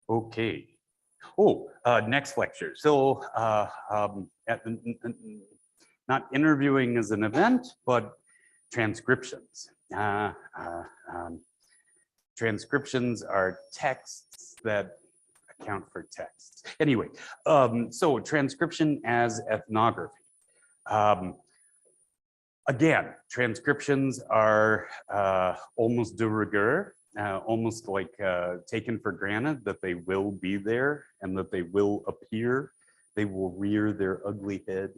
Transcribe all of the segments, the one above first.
Okay. Oh, next lecture. So not interviewing as an event, but transcriptions. Transcriptions are texts that account for texts. Anyway, so transcription as ethnography. Again, transcriptions are almost de rigueur, almost like taken for granted that they will be there and that they will appear. They will rear their ugly head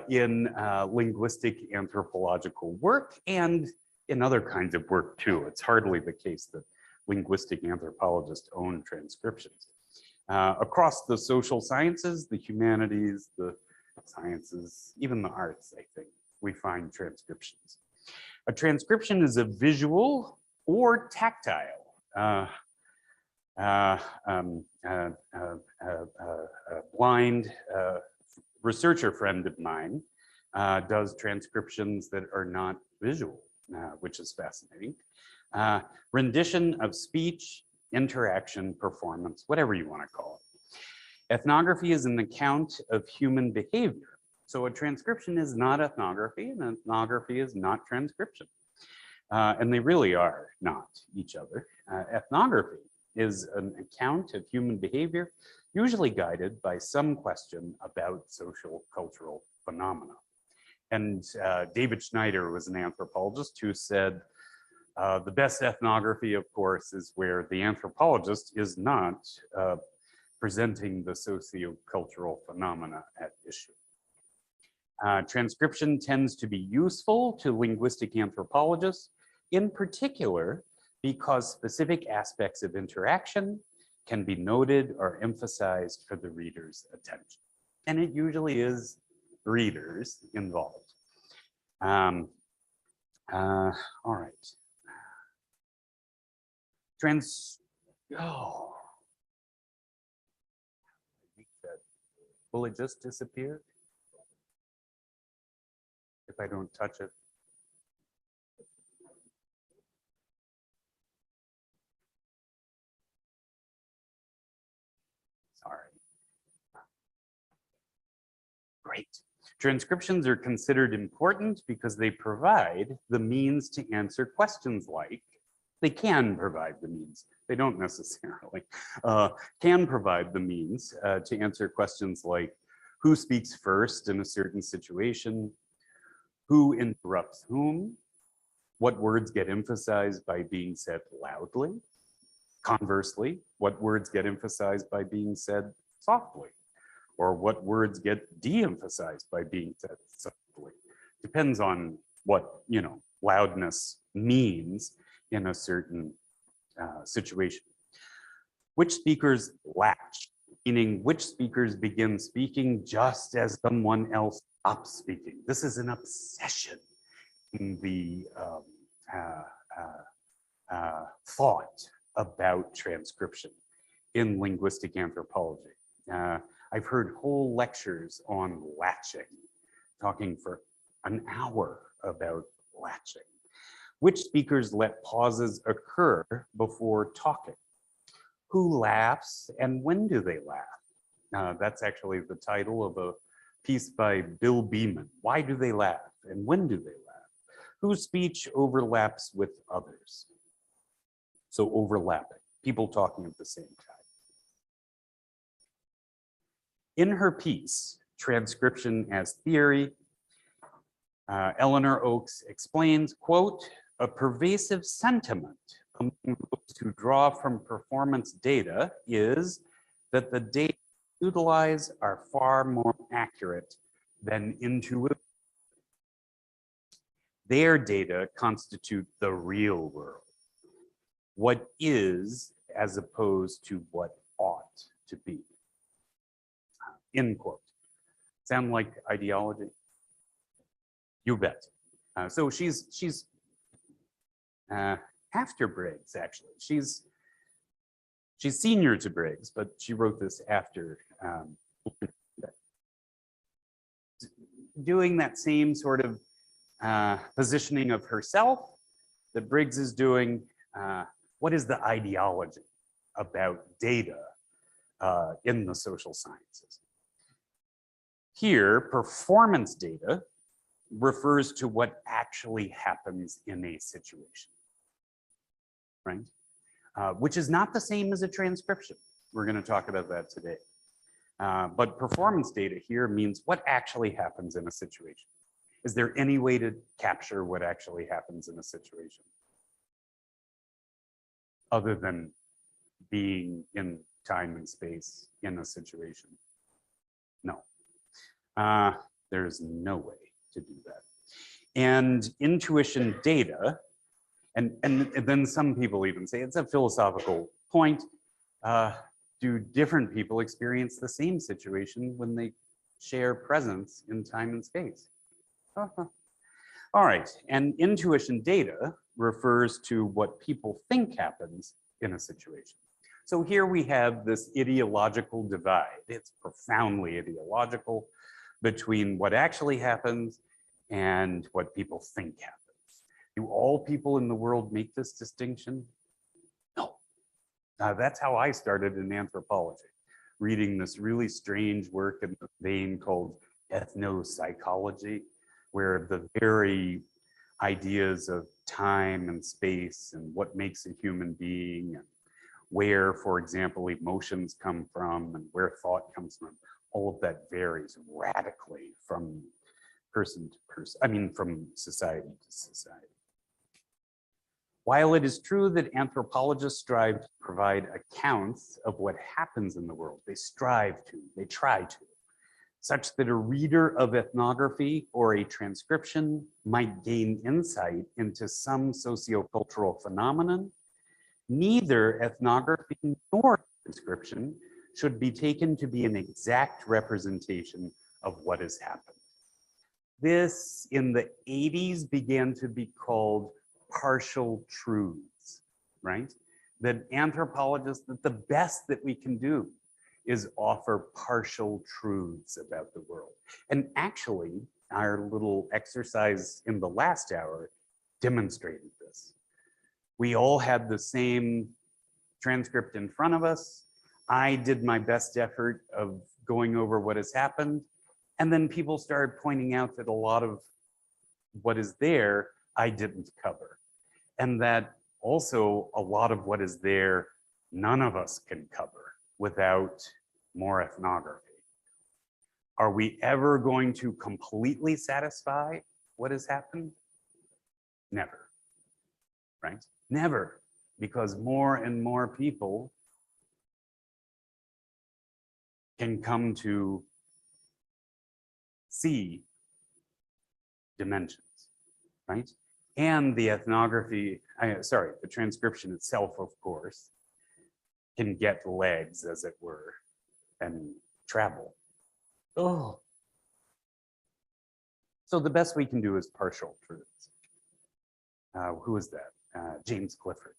in linguistic anthropological work and in other kinds of work too. It's hardly the case that linguistic anthropologists own transcriptions. Across the social sciences, the humanities, the sciences, even the arts, I think, we find transcriptions. A transcription is a visual or tactile. Blind researcher friend of mine does transcriptions that are not visual, which is fascinating. Rendition of speech, interaction, performance, whatever you want to call it. Ethnography is an account of human behavior. So a transcription is not ethnography, and ethnography is not transcription. And they really are not each other. Ethnography is an account of human behavior, usually guided by some question about social cultural phenomena. And David Schneider was an anthropologist who said, the best ethnography, of course, is where the anthropologist is not presenting the socio-cultural phenomena at issue. Transcription tends to be useful to linguistic anthropologists, in particular, because specific aspects of interaction can be noted or emphasized for the reader's attention. And it usually is readers involved. All right. Will it just disappear if I don't touch it? Sorry. Great. Transcriptions are considered important because they provide the means to answer questions like, they can provide the means, they don't necessarily, can provide the means to answer questions like, who speaks first in a certain situation, who interrupts whom, what words get emphasized by being said loudly, conversely, what words get emphasized by being said softly, or what words get de-emphasized by being said softly. Depends on what, you know, loudness means in a certain situation. Which speakers latch, meaning which speakers begin speaking just as someone else stops speaking. This is an obsession in the thought about transcription in linguistic anthropology. I've heard whole lectures on latching, talking for an hour about latching. Which speakers let pauses occur before talking? Who laughs and when do they laugh? That's actually the title of a piece by Bill Beeman. Why do they laugh and when do they laugh? Whose speech overlaps with others? So overlapping, people talking at the same time. In her piece, Transcription as Theory, Eleanor Oakes explains, quote, a pervasive sentiment among those who draw from performance data is that the data utilized are far more accurate than intuitive. Their data constitute the real world, what is as opposed to what ought to be. End quote. Sound like ideology? You bet. So she's after Briggs, actually. She's senior to Briggs, but she wrote this after doing that same sort of positioning of herself that Briggs is doing. What is the ideology? about data in the social sciences. Here, performance data refers to what actually happens in a situation, right? Which is not the same as a transcription. We're going to talk about that today. But performance data here means what actually happens in a situation. Is there any way to capture what actually happens in a situation other than being in time and space in a situation? No, there's no way to do that. And intuition data, and then some people even say it's a philosophical point. Do different people experience the same situation when they share presence in time and space? All right, and intuition data refers to what people think happens in a situation. So here we have this ideological divide. It's profoundly ideological between what actually happens and what people think happens. Do all people in the world make this distinction? No. That's how I started in anthropology, reading this really strange work in the vein called ethnopsychology, where the very ideas of time and space and what makes a human being and where, for example, emotions come from and where thought comes from, all of that varies radically from person to person, I mean, from society to society. While it is true that anthropologists strive to provide accounts of what happens in the world, they strive to, they try to, such that a reader of ethnography or a transcription might gain insight into some sociocultural phenomenon, neither ethnography nor transcription should be taken to be an exact representation of what has happened. This, in the 80s, began to be called partial truths, right? That anthropologists, that the best that we can do is offer partial truths about the world. And actually, our little exercise in the last hour demonstrated this. We all had the same transcript in front of us. I did my best effort of going over what has happened. And then people started pointing out that a lot of what is there, I didn't cover. And that also a lot of what is there, none of us can cover without more ethnography. Are we ever going to completely satisfy what has happened? Never, right? Never, because more and more people can come to see dimensions, right? And the ethnography, the transcription itself, of course, can get legs, as it were, and travel. Oh. So the best we can do is partial truths. Who is that? James Clifford.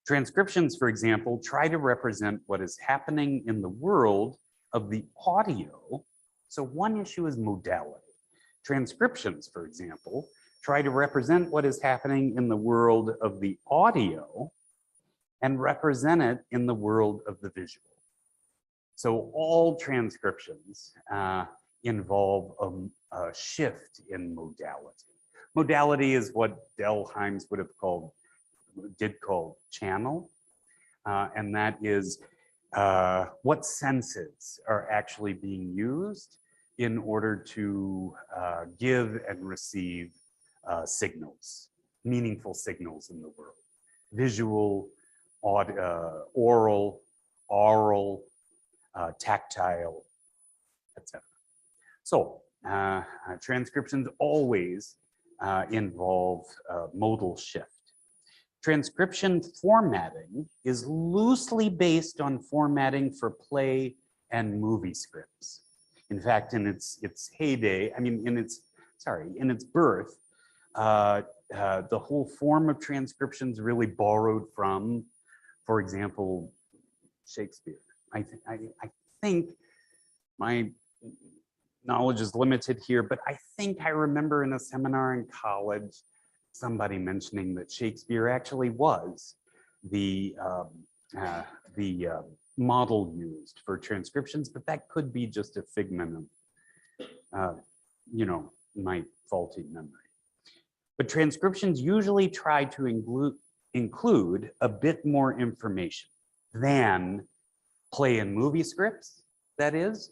Transcriptions, for example, try to represent what is happening in the world of the audio. So one issue is modality. Transcriptions, for example, try to represent what is happening in the world of the audio and represent it in the world of the visual. So all transcriptions involve a shift in modality. Modality is what Del Hymes did call channel, and that is what senses are actually being used in order to give and receive signals, meaningful signals in the world. Visual, oral, aural, tactile, etc. So transcriptions always involve modal shift. Transcription formatting is loosely based on formatting for play and movie scripts. In fact, in its heyday, I mean, in its birth, the whole form of transcriptions really borrowed from, for example, Shakespeare. I think my knowledge is limited here, but I think I remember in a seminar in college somebody mentioning that Shakespeare actually was the model used for transcriptions, but that could be just a figment of, my faulty memory. But transcriptions usually try to include a bit more information than play and movie scripts, that is,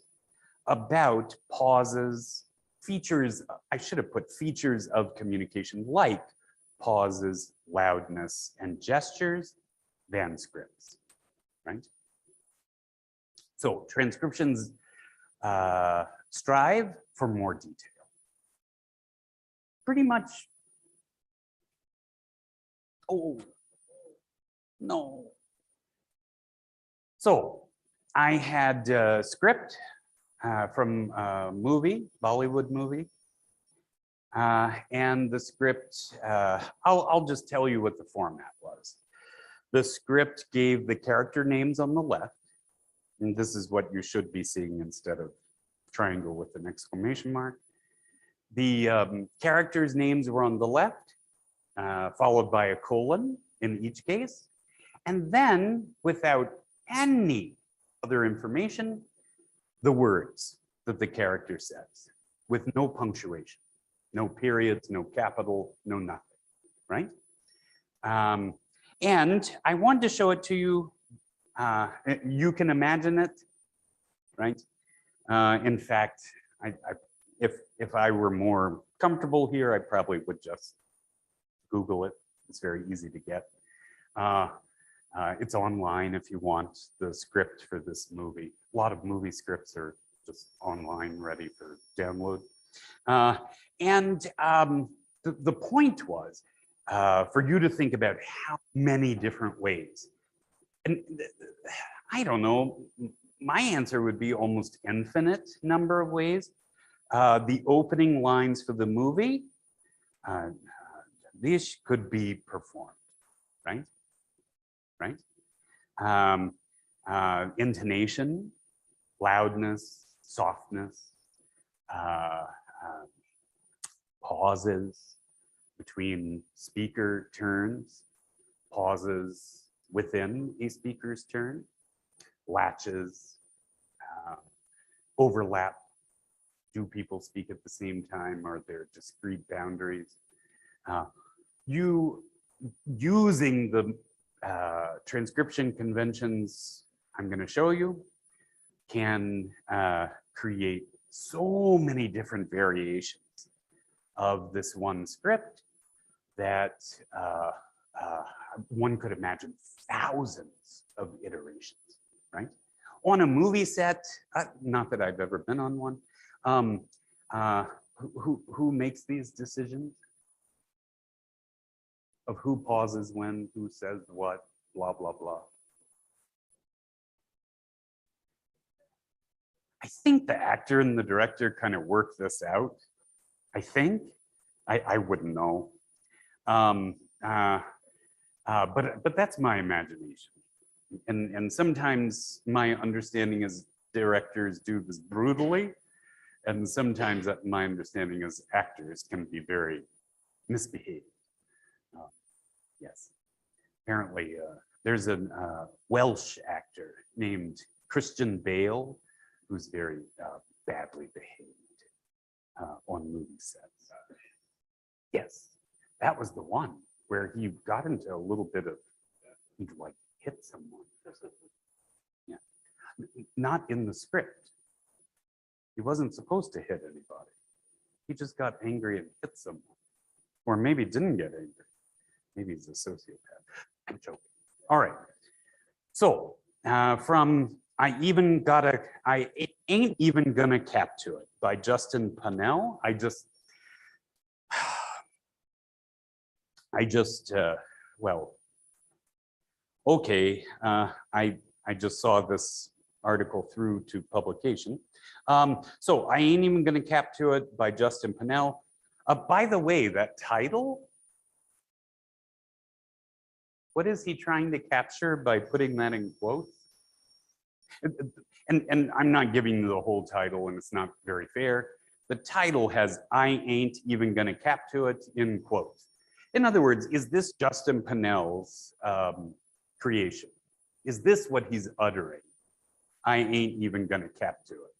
about pauses, features, I should have put features of communication like pauses, loudness, and gestures than scripts, right? So transcriptions strive for more detail. Pretty much, oh, no. So I had a script from a movie, Bollywood movie. And the script, I'll just tell you what the format was. The script gave the character names on the left, and this is what you should be seeing instead of triangle with an exclamation mark. The characters' names were on the left, followed by a colon in each case. And then, without any other information, the words that the character says, with no punctuation, no periods, no capital, no nothing, right? And I wanted to show it to you. You can imagine it, right? In fact, if I were more comfortable here, I probably would just Google it. It's very easy to get. It's online if you want the script for this movie. A lot of movie scripts are just online, ready for download. The point was for you to think about how many different ways. And I don't know, my answer would be almost infinite number of ways. The opening lines for the movie, these could be performed, right? Right? Intonation, loudness, softness, pauses between speaker turns, pauses within a speaker's turn, latches, overlap. Do people speak at the same time? Are there discrete boundaries? You using the transcription conventions I'm going to show you can create so many different variations of this one script that one could imagine thousands of iterations, right? On a movie set, not that I've ever been on one, who makes these decisions of who pauses when, who says what, blah, blah, blah? I think the actor and the director kind of work this out. I think. I wouldn't know. But that's my imagination. And sometimes my understanding is directors do this brutally, and sometimes my understanding is actors can be very misbehaved. Yes, apparently there's a Welsh actor named Christian Bale who's very badly behaved on movie sets. Yes, that was the one where he got into a little bit of, he'd like hit someone. Yeah, not in the script. He wasn't supposed to hit anybody. He just got angry and hit someone. Or maybe didn't get angry. Maybe he's a sociopath. I'm joking. All right. So from I Ain't Even Gonna Cap to It by Justin Pannell. Well, okay. I just saw this article through to publication. So I Ain't Even Gonna Cap to It by Justin Pannell. By the way, that title, what is he trying to capture by putting that in quotes? And I'm not giving you the whole title, and it's not very fair. The title has I Ain't Even Gonna Cap to It in quotes. In other words, is this Justin Pannell's creation? Is this what he's uttering? I ain't even gonna cap to it.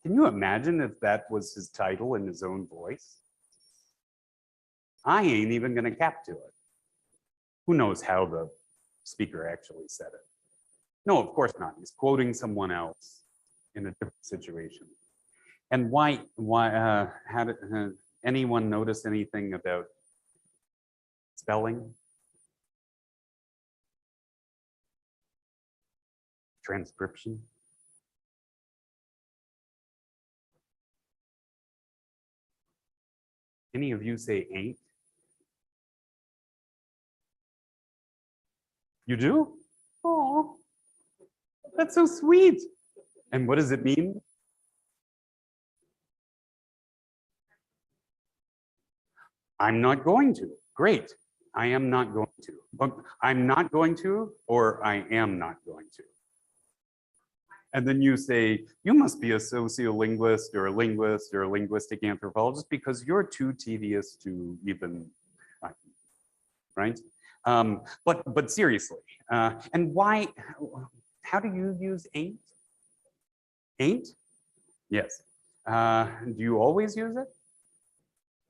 Can you imagine if that was his title in his own voice? I ain't even gonna cap to it. Who knows how the speaker actually said it? No, of course not. He's quoting someone else in a different situation. And why how did anyone notice anything about spelling? Transcription? Any of you say ain't? You do? Oh, that's so sweet. And what does it mean? I'm not going to. Great. I am not going to. But I'm not going to, or I am not going to. And then you say, you must be a sociolinguist or a linguist or a linguistic anthropologist because you're too tedious to even, right? But seriously, and why, how do you use ain't? Ain't? Yes. Do you always use it?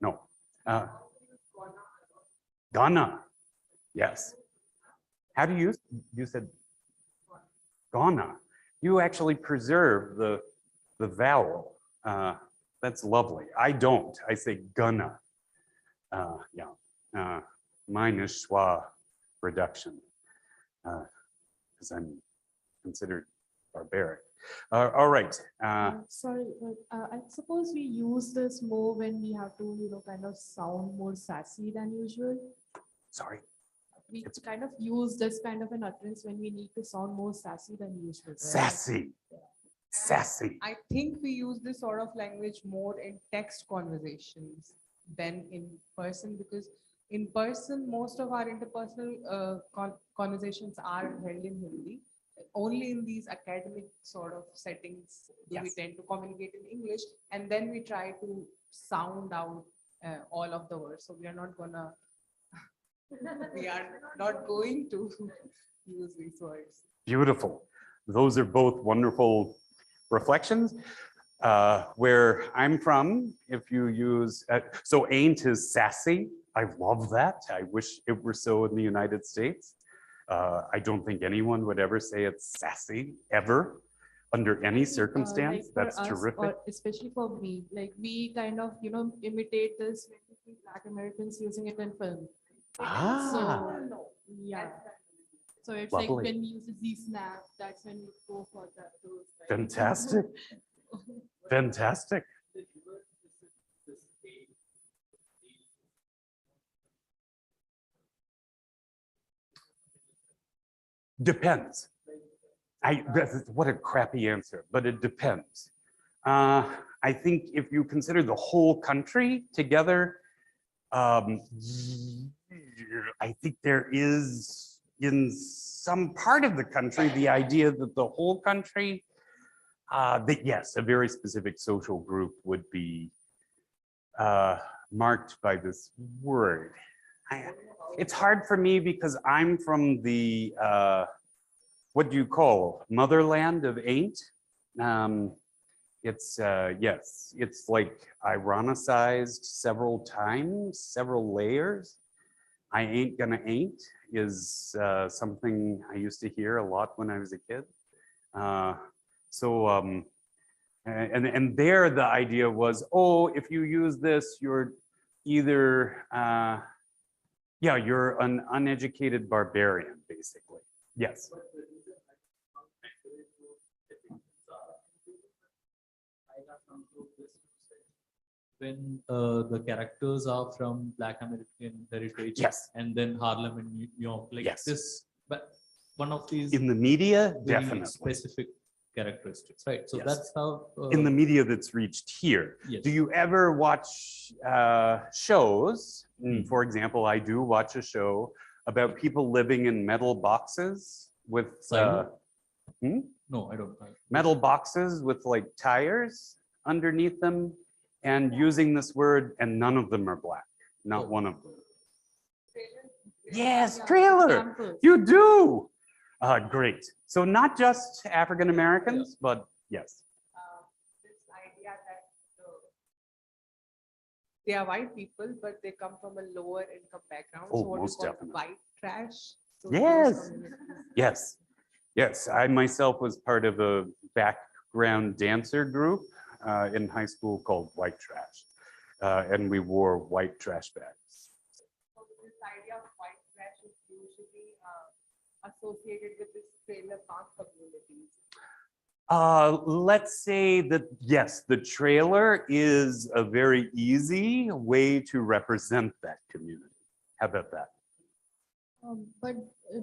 No. Gonna. Yes. How do you said gonna. You actually preserve the vowel. That's lovely. I don't. I say gonna. Yeah. Mine is schwa reduction because I'm considered barbaric. All right. Sorry, but I suppose we use this more when we have to, kind of sound more sassy than usual. Sorry. We kind of use this kind of an utterance when we need to sound more sassy than usual. Right? Sassy. Sassy. I think we use this sort of language more in text conversations than in person, because in person, most of our interpersonal conversations are held in Hindi. Only in these academic sort of settings do we tend to communicate in English, and then we try to sound out all of the words. So we are not going to use these words. Beautiful. Those are both wonderful reflections. Where I'm from, if you use, so ain't is sassy. I love that. I wish it were so in the United States. I don't think anyone would ever say it's sassy, ever, under any circumstance. Like That's for us, terrific. or especially for me, like we kind of, imitate this when we see Black Americans using it in film. Ah, So, yeah. So it's Lovely. like when we use the Z-snap, that's when we go for that. Those, right? fantastic. Fantastic. Depends. What a crappy answer, but it depends. I think if you consider the whole country together, I think there is in some part of the country the idea that the whole country, that yes, a very specific social group would be marked by this word. It's hard for me because I'm from the, what do you call, motherland of ain't? It's, yes, it's like ironicized several times, several layers. I ain't gonna ain't is something I used to hear a lot when I was a kid. And there the idea was, oh, if you use this, you're either, yeah, you're an uneducated barbarian, basically. Yes. When the characters are from Black American heritage, Yes. and then Harlem and New York, like Yes. this, but one of these In the media, very definitely. specific characteristics, right? So Yes. that's how In the media that's reached here. yes. Do you ever watch shows? For example, I do watch a show about people living in metal boxes with No, I don't. metal boxes with like tires underneath them and using this word, and none of them are Black, not one of them. Yes, trailer. Campus. You do. Great. So not just African Americans, but yes. This idea that they are white people, but they come from a lower income background. Oh, So what we most call definitely. white trash. So those Yes. communities- Yes. Yes. I myself was part of a background dancer group in high school called White Trash. And we wore white trash bags. So this idea of white trash is usually associated with this trailer park communities. Let's say that, yes, the trailer is a very easy way to represent that community. How about that? But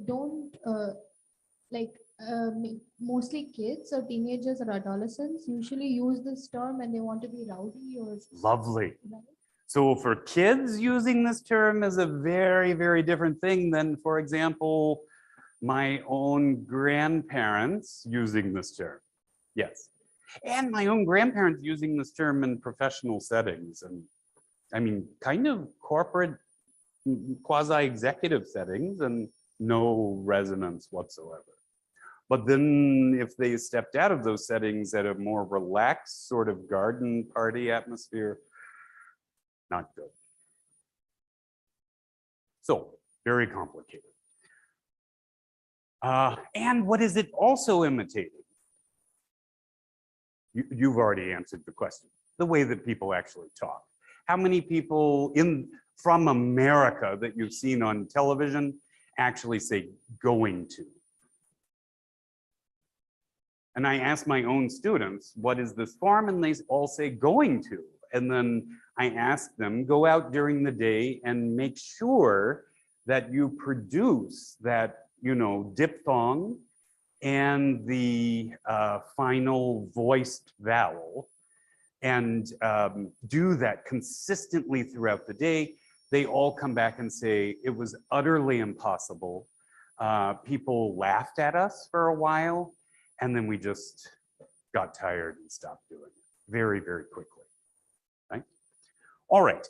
don't like mostly kids or teenagers or adolescents usually use this term when they want to be rowdy or Lovely. right? So for kids, using this term is a very, very different thing than, for example, my own grandparents using this term. Yes. And my own grandparents using this term in professional settings. And I mean, kind of corporate, quasi-executive settings and no resonance whatsoever. But then if they stepped out of those settings at a more relaxed sort of garden party atmosphere, not good. So very complicated. And what is it also imitating? You've already answered the question. The way that people actually talk. How many people from America that you've seen on television actually say going to? And I ask my own students, what is this form? And they all say going to. And then I ask them, go out during the day and make sure that you produce that, diphthong and the final voiced vowel, and do that consistently throughout the day. They all come back and say it was utterly impossible. People laughed at us for a while, and then we just got tired and stopped doing it very, very quickly. Right? All right.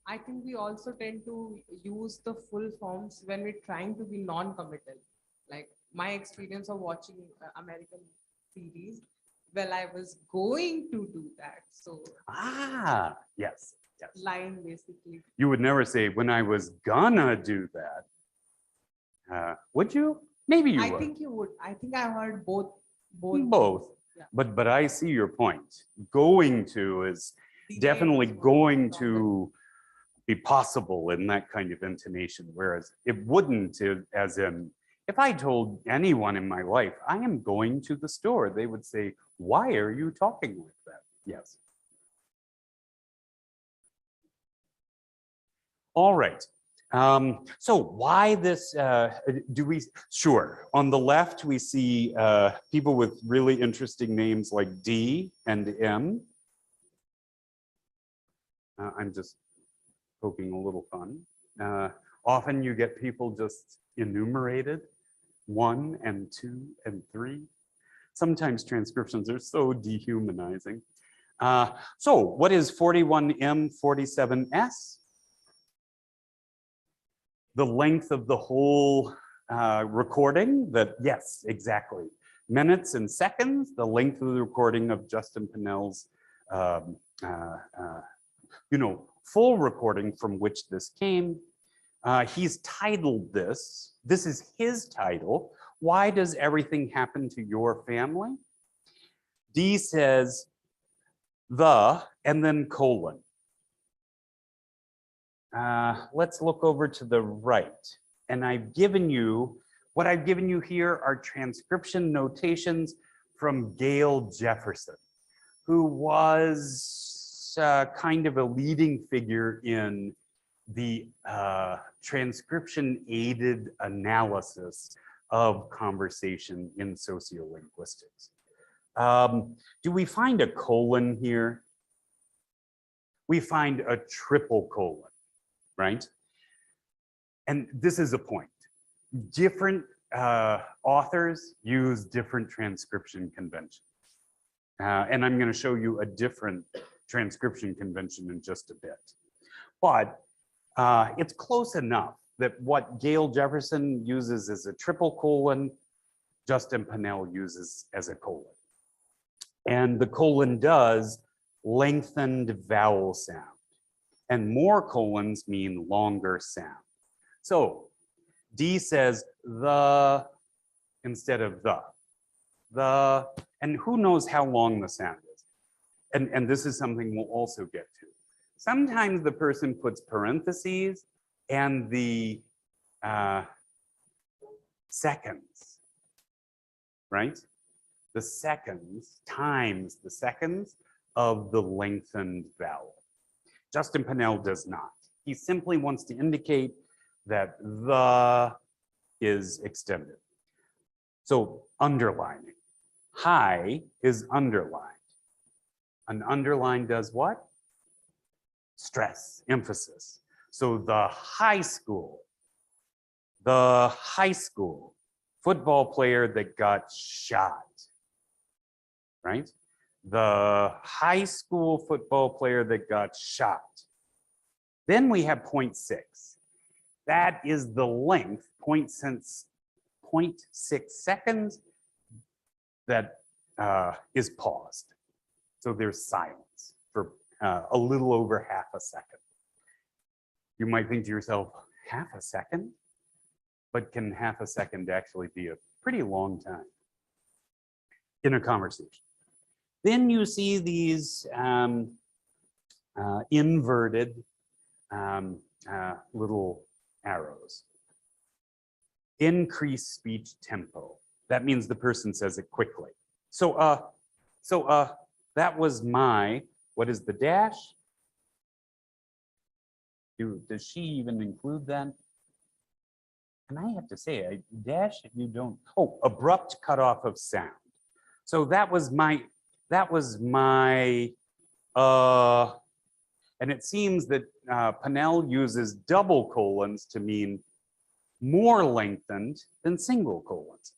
I think we also tend to use the full forms when we're trying to be non-committal. Like my experience of watching American series, well, I was going to do that. So Yes, yes. line basically. You would never say when I was gonna do that. Would you? Maybe you I would. think you would. I think I heard both. Both. Yeah. But I see your point. Going to is The definitely name is going more to be possible in that kind of intonation, whereas it wouldn't, as in, if I told anyone in my life, I am going to the store, they would say, why are you talking like that? Yes. All right. So why this, sure, on the left, we see people with really interesting names like D and M. I'm just poking a little fun. Often you get people just enumerated, 1 and 2 and 3. Sometimes transcriptions are so dehumanizing. So what is 41M, 47S? The length of the whole recording, yes, exactly. Minutes and seconds, the length of the recording of Justin Pinnell's full recording from which this came. He's titled this is his title, Why Does Everything Happen to Your Family? D says and then colon. Let's look over to the right. And what I've given you here are transcription notations from Gail Jefferson, who was kind of a leading figure in the transcription aided analysis of conversation in sociolinguistics. Do we find a colon here? We find a triple colon, right? And this is a point. Different authors use different transcription conventions. And I'm going to show you a different transcription convention in just a bit. But it's close enough that what Gail Jefferson uses as a triple colon, Justin Pinnell uses as a colon. And the colon does lengthened vowel sound. And more colons mean longer sound. So D says the instead of the, and who knows how long the sound is. And this is something we'll also get to. Sometimes the person puts parentheses and the seconds, right? The seconds times the seconds of the lengthened vowel. Justin Pinnell does not. He simply wants to indicate that the is extended. So underlining. High is underlined. An underline does what? Stress, emphasis. So the high school football player that got shot, right? The high school football player that got shot. Then we have 0.6. That is the length, 0.6 seconds, that is paused. So there's silence for a little over half a second. You might think to yourself, half a second? But can half a second actually be a pretty long time in a conversation? Then you see these inverted little arrows. Increase speech tempo. That means the person says it quickly. So that was my, what is the dash? Does she even include that? And I have to say, dash if you don't, oh, abrupt cutoff of sound. So that was my, and it seems that Pinnell uses double colons to mean more lengthened than single colons.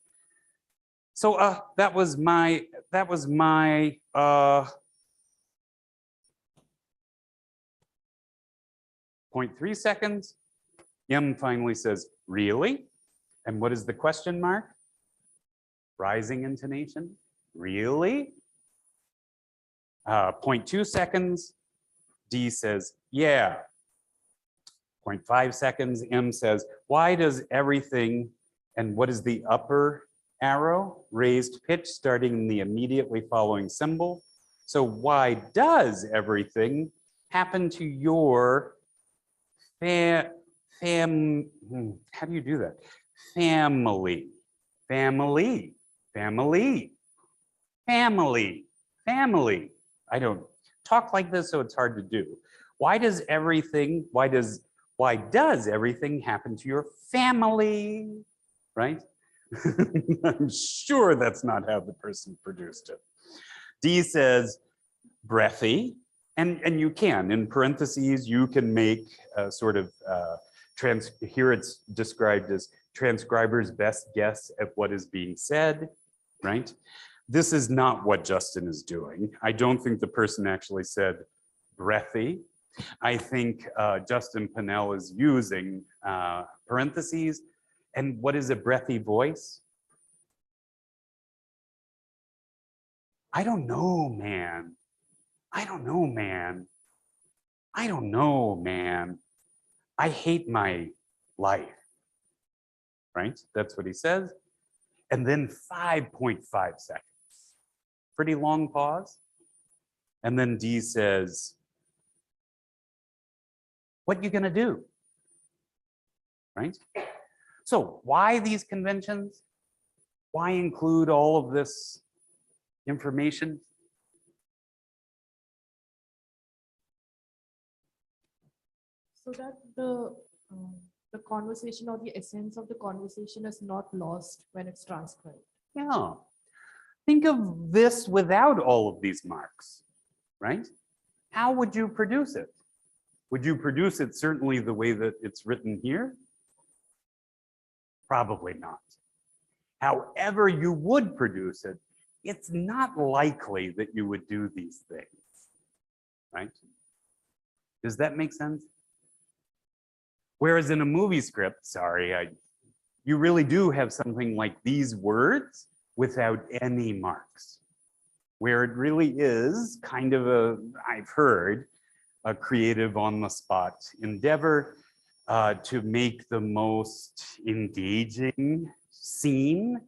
So that was my 0.3 seconds. M finally says, really? And what is the question mark? Rising intonation, really? 0.2 seconds, D says, yeah. 0.5 seconds, M says, why does everything, and what is the upper arrow? Raised pitch starting in the immediately following symbol. So why does everything happen to your how do you do that? Family, family, family, family, family. I don't talk like this, so it's hard to do. Why does everything happen to your family, right? I'm sure that's not how the person produced it. D says breathy, and you can, in parentheses, you can make a sort of, here it's described as transcriber's best guess at what is being said, right? This is not what Justin is doing. I don't think the person actually said breathy. I think Justin Pinnell is using parentheses. And what is a breathy voice? I don't know, man. I don't know, man. I don't know, man. I hate my life, right? That's what he says. And then 5.5 seconds. Pretty long pause. And then D says, what you gonna do, right? So why these conventions? Why include all of this information? So that the conversation or the essence of the conversation is not lost when it's transcribed. Yeah. Think of this without all of these marks, right? How would you produce it? Would you produce it certainly the way that it's written here? Probably not. However you would produce it, it's not likely that you would do these things, right? Does that make sense? Whereas in a movie script, you really do have something like these words without any marks, where it really is kind of I've heard, a creative on the spot endeavor to make the most engaging scene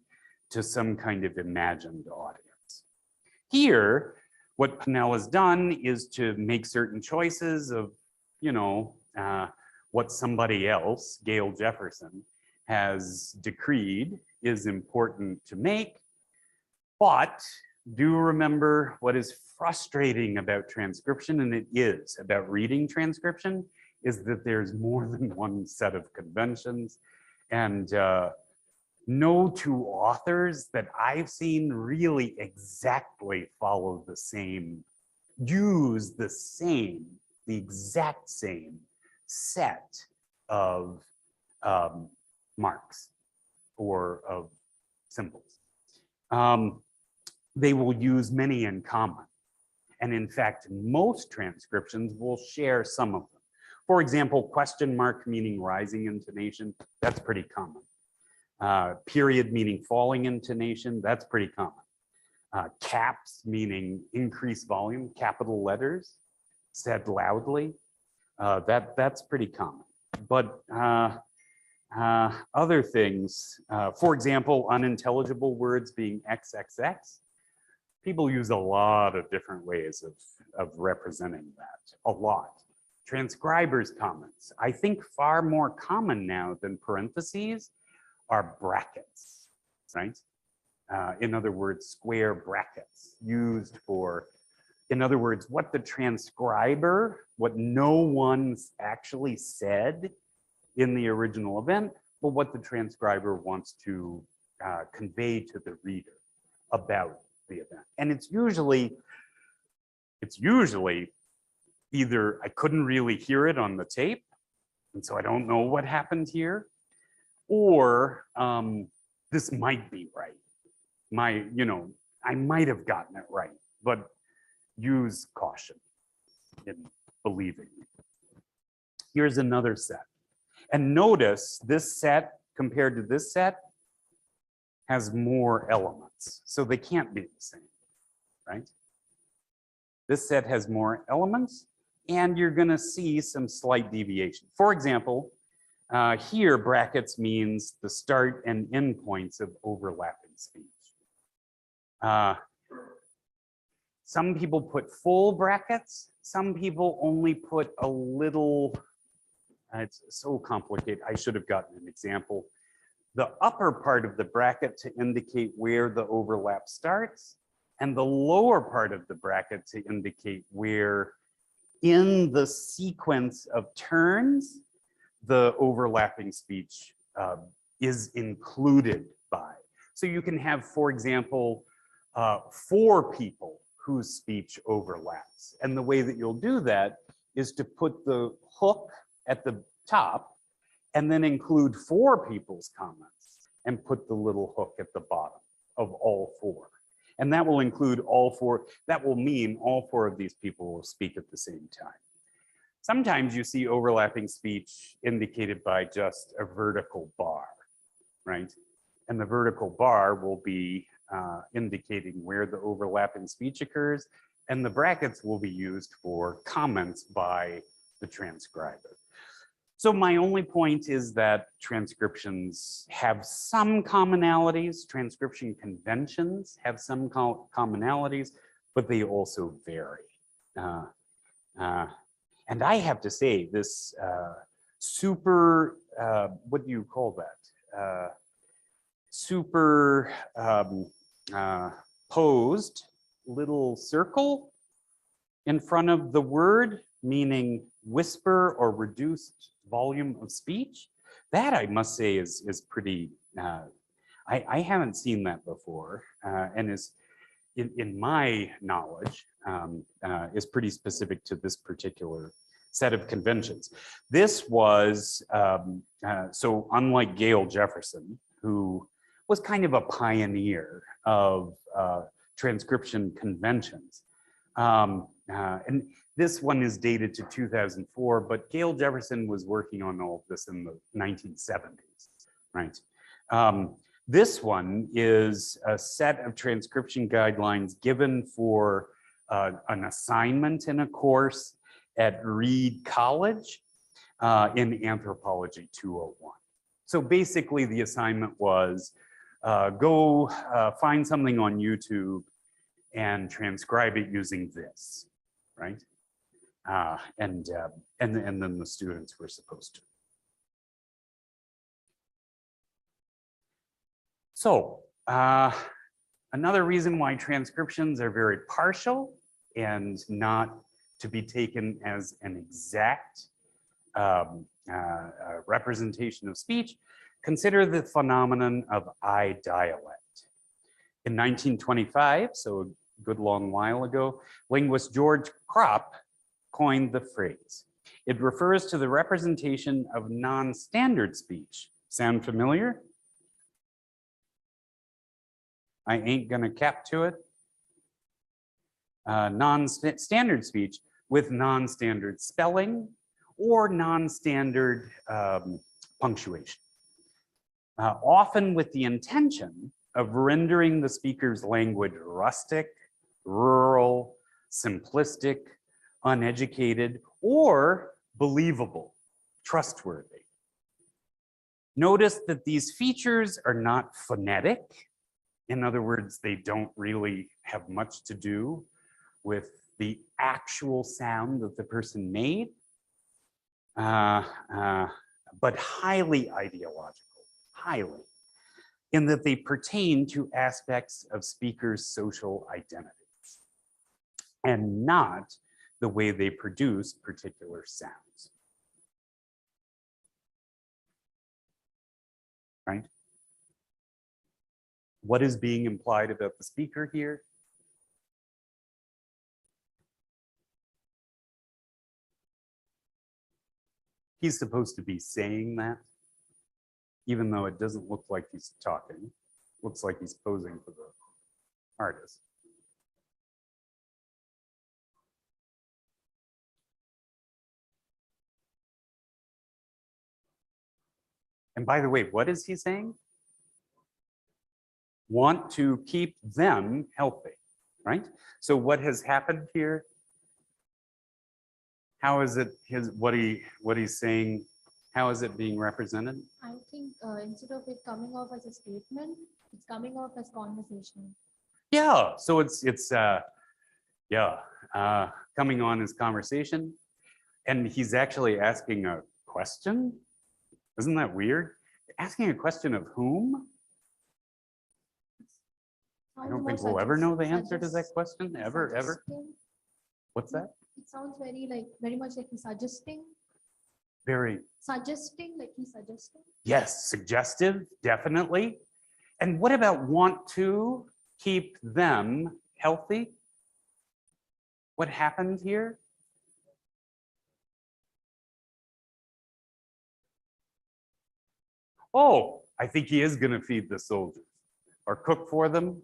to some kind of imagined audience. Here, what Pinnell has done is to make certain choices of, what somebody else, Gail Jefferson, has decreed is important to make. But do remember what is frustrating about transcription, and it is about reading transcription, is that there's more than one set of conventions. And no two authors that I've seen really exactly follow the same, use the exact same set of marks or of symbols. They will use many in common. And in fact, most transcriptions will share some of them. For example, question mark meaning rising intonation, that's pretty common. Period meaning falling intonation, that's pretty common. Caps meaning increased volume, capital letters, said loudly, that's pretty common. But other things, for example, unintelligible words being XXX, people use a lot of different ways of representing that, a lot. Transcribers' comments, I think far more common now than parentheses are brackets, right? In other words, square brackets used for, in other words, what the transcriber, what no one's actually said in the original event, but what the transcriber wants to convey to the reader about the event. And it's usually either I couldn't really hear it on the tape, and so I don't know what happened here, or this might be right. I might have gotten it right, but use caution in believing me. Here's another set. And notice this set compared to this set has more elements. So they can't be the same, right? This set has more elements, and you're gonna see some slight deviation. For example, here brackets means the start and end points of overlapping speech. Some people put full brackets, some people only put a little, it's so complicated. I should have gotten an example. The upper part of the bracket to indicate where the overlap starts, and the lower part of the bracket to indicate where in the sequence of turns the overlapping speech is included by. So you can have, for example, 4 people whose speech overlaps. And the way that you'll do that is to put the hook at the top and then include 4 people's comments and put the little hook at the bottom of all 4. And that will include all 4, that will mean all 4 of these people will speak at the same time. Sometimes you see overlapping speech indicated by just a vertical bar, right? And the vertical bar will be indicating where the overlapping speech occurs, and the brackets will be used for comments by the transcriber. So my only point is that transcriptions have some commonalities, transcription conventions have some commonalities, but they also vary. And I have to say, this super, what do you call that? Posed little circle in front of the word, meaning whisper or reduced volume of speech. That I must say is pretty, I haven't seen that before, and is, in my knowledge, is pretty specific to this particular set of conventions. This was, so unlike Gail Jefferson, who was kind of a pioneer of transcription conventions. And This one is dated to 2004, but Gail Jefferson was working on all of this in the 1970s, right? This one is a set of transcription guidelines given for an assignment in a course at Reed College in Anthropology 201. So basically the assignment was go find something on YouTube and transcribe it using this, right? And then the students were supposed to. So another reason why transcriptions are very partial and not to be taken as an exact representation of speech, consider the phenomenon of I-dialect. In 1925, so a good long while ago, linguist George Kropp coined the phrase. It refers to the representation of non-standard speech. Sound familiar? I ain't gonna cap to it. Non-standard speech with non-standard spelling or non-standard punctuation. Often with the intention of rendering the speaker's language rustic, rural, simplistic, uneducated, or believable, trustworthy. Notice that these features are not phonetic. In other words, they don't really have much to do with the actual sound that the person made, but highly ideological, highly, in that they pertain to aspects of speakers' social identities and not the way they produce particular sounds. Right? What is being implied about the speaker here? He's supposed to be saying that, even though it doesn't look like he's talking. Looks like he's posing for the artist. And by the way, what is he saying? Want to keep them healthy, right? So what has happened here? How is it what he's saying? How is it being represented? I think instead of it coming off as a statement, it's coming off as conversation. Yeah. So it's coming on as conversation, and he's actually asking a question. Isn't that weird? Asking a question of whom? I don't think we'll ever know the answer to that question, ever. Suggesting. What's that? It sounds very much like he's suggesting. Very, Suggesting, like he's suggesting. yes, suggestive, definitely. And what about want to keep them healthy? What happened here? Oh, I think he is going to feed the soldiers or cook for them.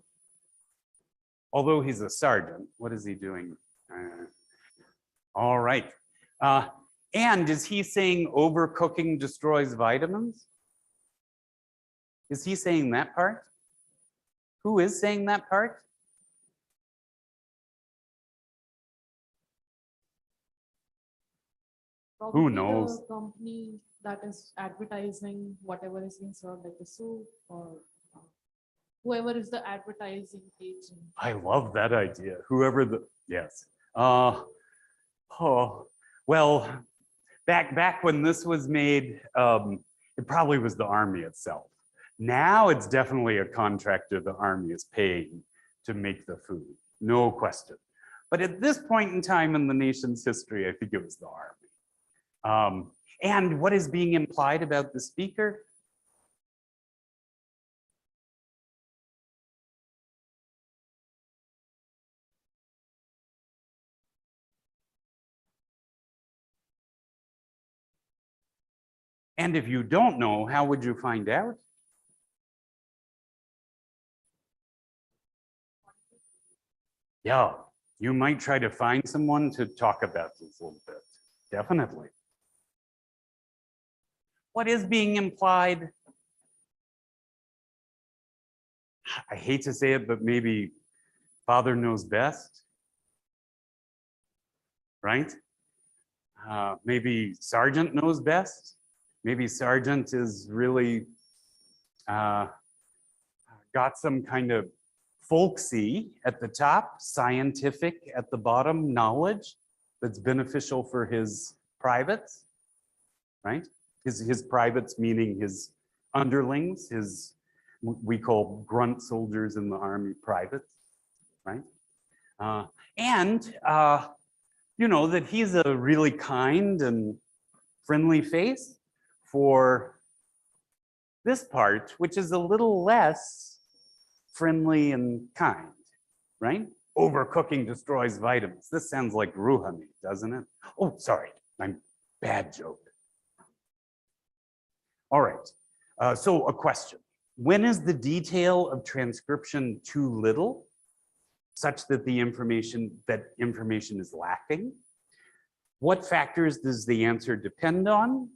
Although he's a sergeant, what is he doing? All right. And is he saying overcooking destroys vitamins? Is he saying that part? Who is saying that part? Probably knows? The company that is advertising whatever is being served, like the soup or whoever is the advertising agent. I love that idea. Whoever the, yes. Well, back when this was made, it probably was the Army itself. Now it's definitely a contractor the Army is paying to make the food, no question. But at this point in time in the nation's history, I think it was the Army. And what is being implied about the speaker? And if you don't know, how would you find out? Yeah, You might try to find someone to talk about this a little bit. Definitely. What is being implied? I hate to say it, but maybe Father knows best, right? Maybe Sergeant knows best. Maybe Sergeant is really got some kind of folksy at the top, scientific at the bottom, knowledge that's beneficial for his privates, right? His privates meaning his underlings, we call grunt soldiers in the army privates, right? You know, that he's a really kind and friendly face for this part, which is a little less friendly and kind, right? Overcooking destroys vitamins. This sounds like Rouhani, doesn't it? Oh, sorry, I'm bad joke. All right, so a question. When is the detail of transcription too little, such that the information is lacking? What factors does the answer depend on?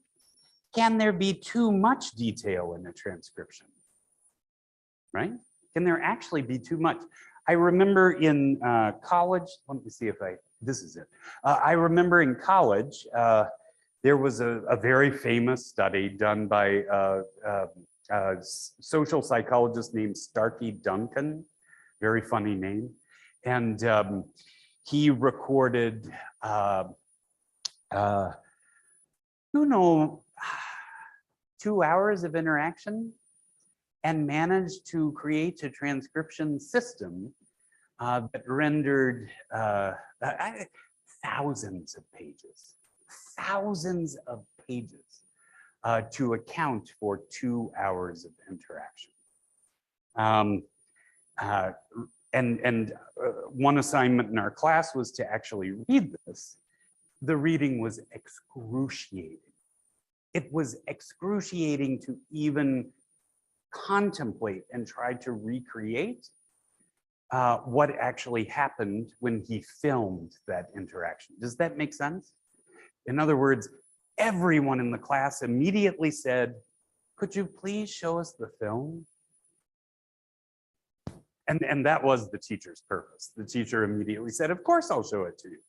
Can there be too much detail in a transcription? Right? Can there actually be too much? I remember in college, let me see if this is it. I remember in college, there was a very famous study done by a social psychologist named Starkey Duncan, very funny name. And he recorded, 2 hours of interaction and managed to create a transcription system that rendered thousands of pages to account for 2 hours of interaction. One assignment in our class was to actually read this. The reading was excruciating. It was excruciating to even contemplate and try to recreate what actually happened when he filmed that interaction. Does that make sense? In other words, everyone in the class immediately said, "Could you please show us the film?" And that was the teacher's purpose. The teacher immediately said, "Of course I'll show it to you."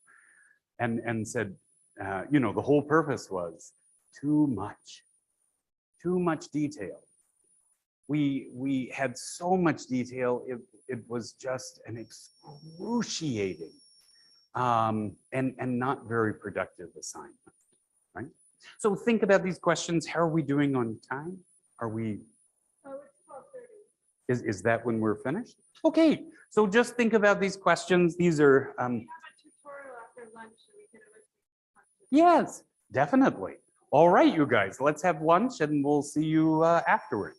And said, the whole purpose was too much detail. We had so much detail, it was just an excruciating and not very productive assignment, right? So think about these questions. How are we doing on time? Are we? Is that when we're finished? Okay, so just think about these questions. These are. Yes, definitely. All right, you guys, let's have lunch and we'll see you afterward.